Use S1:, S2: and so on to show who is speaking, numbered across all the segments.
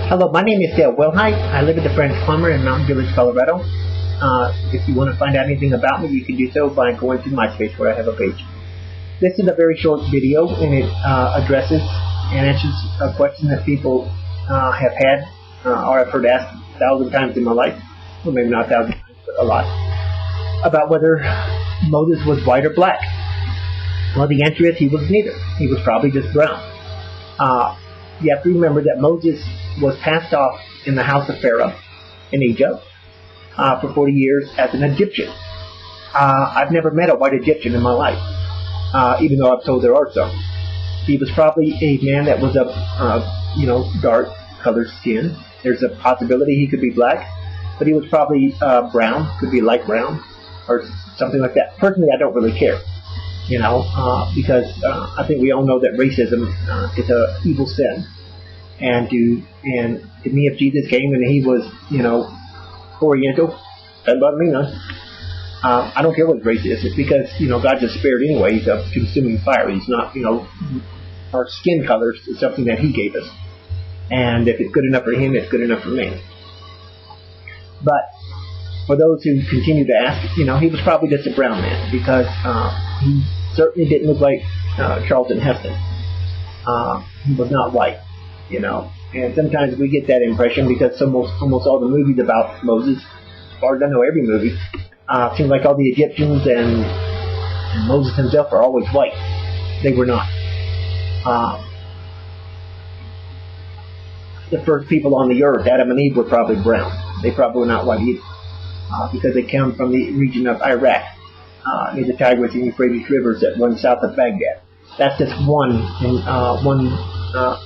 S1: Hello, my name is Dale Wilhite. I live at the French Plumber in Mountain Village, Colorado. If you want to find out anything about me, you can do so by going to MySpace, where I have a page. This is a very short video, and it addresses and answers a question that people have had, or I've heard asked 1,000 times in my life, well, maybe not 1,000 times, but a lot, about whether Moses was white or black. Well, the answer is he was neither. He was probably just brown. You have to remember that Moses was passed off in the house of Pharaoh in Egypt for 40 years as an Egyptian. I've never met a white Egyptian in my life, even though I've told there are some. He was probably a man that was of, dark colored skin. There's a possibility he could be black, but he was probably brown, could be light brown, or something like that. Personally, I don't really care, because I think we all know that racism is an evil sin. And to me, if Jesus came and he was, Oriental, doesn't bother me none. I don't care what his race is. It's because, God's a spirit anyway. He's a consuming fire. He's not, our skin colors is something that he gave us. And if it's good enough for him, it's good enough for me. But for those who continue to ask, he was probably just a brown man, because he certainly didn't look like Charlton Heston. He was not white, And sometimes we get that impression because almost all the movies about Moses, as far as I know, every movie, seems like all the Egyptians and Moses himself are always white. They were not. The first people on the earth, Adam and Eve, were probably brown. They probably were not white either, because they come from the region of Iraq, near the Tigris and Euphrates rivers that run south of Baghdad. That's just one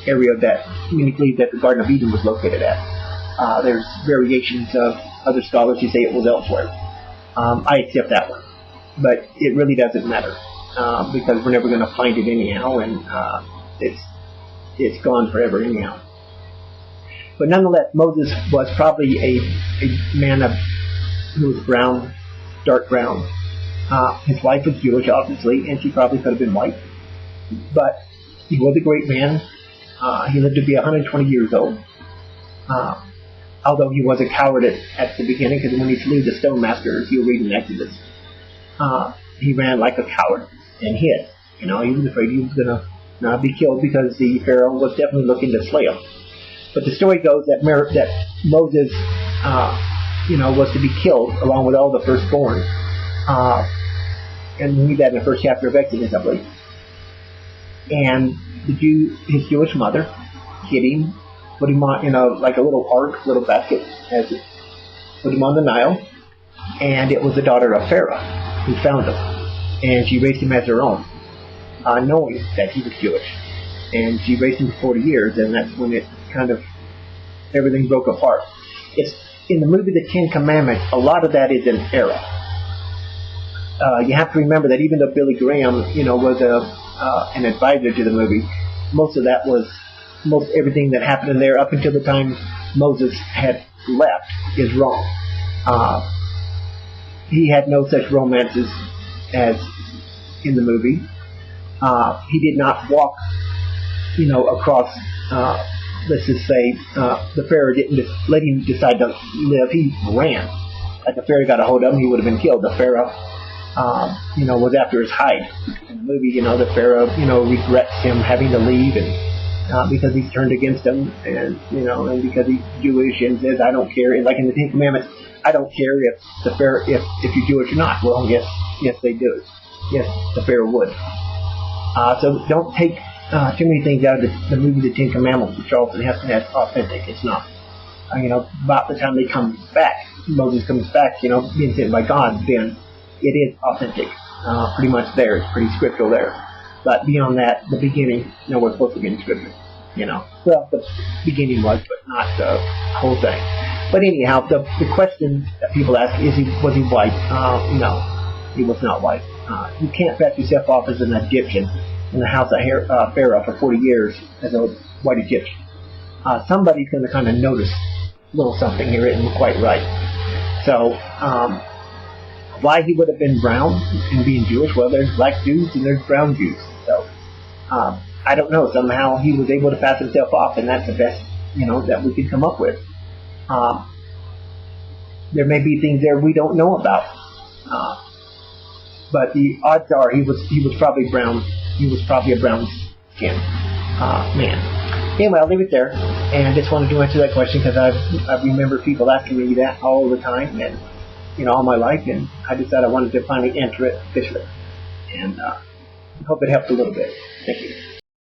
S1: area that uniquely that the Garden of Eden was located at. There's variations of other scholars who say it was elsewhere. I accept that one, but it really doesn't matter, because we're never going to find it anyhow, and it's gone forever anyhow. But nonetheless, Moses was probably a man who was brown, dark brown. His wife was Jewish, obviously, and she probably could have been white. But he was a great man. He lived to be 120 years old. Although he was a coward at the beginning, because when he slew the stonemaster, as you'll read in Exodus, he ran like a coward and hid. He was afraid he was going to not be killed, because the Pharaoh was definitely looking to slay him. But the story goes that Moses, was to be killed along with all the firstborn. And we read that in the first chapter of Exodus, I believe. And his Jewish mother, hid him, put him on, like a little ark, little basket, put him on the Nile. And it was the daughter of Pharaoh who found him. And she raised him as her own, knowing that he was Jewish. And she raised him for 40 years, and that's when it kind of, everything broke apart. It's in the movie The Ten Commandments, a lot of that is an error. You have to remember that even though Billy Graham, was an advisor to the movie, most everything that happened in there up until the time Moses had left is wrong. He had no such romances as in the movie. He did not walk, across, let's just say, the Pharaoh didn't just let him decide to live. He ran. If the Pharaoh got a hold of him, he would have been killed. The Pharaoh, was after his hide. In the movie, the Pharaoh, regrets him having to leave, and because he's turned against him, and because he's Jewish, and says, I don't care. And like in the Ten Commandments, I don't care if the Pharaoh, if you're Jewish or not. Well, yes, they do. Yes, the Pharaoh would. So don't take too many things out of the movie The Ten Commandments with Charlton Heston as authentic. It's not. About the time they come back, Moses comes back, being sent by God, then it is authentic. Pretty much there. It's pretty scriptural there. But beyond that, the beginning, we're supposed to be in scripture. Well, the beginning was, but not the whole thing. But anyhow, the question that people ask, was he white? No, he was not white. You can't pass yourself off as an Egyptian in the house of Pharaoh for 40 years as a white Egyptian. Somebody's going to kind of notice a little something here isn't quite right. So, why he would have been brown and being Jewish? Well, there's black Jews and there's brown Jews. So, I don't know. Somehow he was able to pass himself off, and that's the best that we could come up with. There may be things there we don't know about, but the odds are he was probably brown. He was probably a brown skin man. Anyway, I'll leave it there, and I just wanted to answer that question because I remember people asking me that all the time, and all my life, and I decided I wanted to finally answer it officially, and I hope it helped a little bit. Thank you.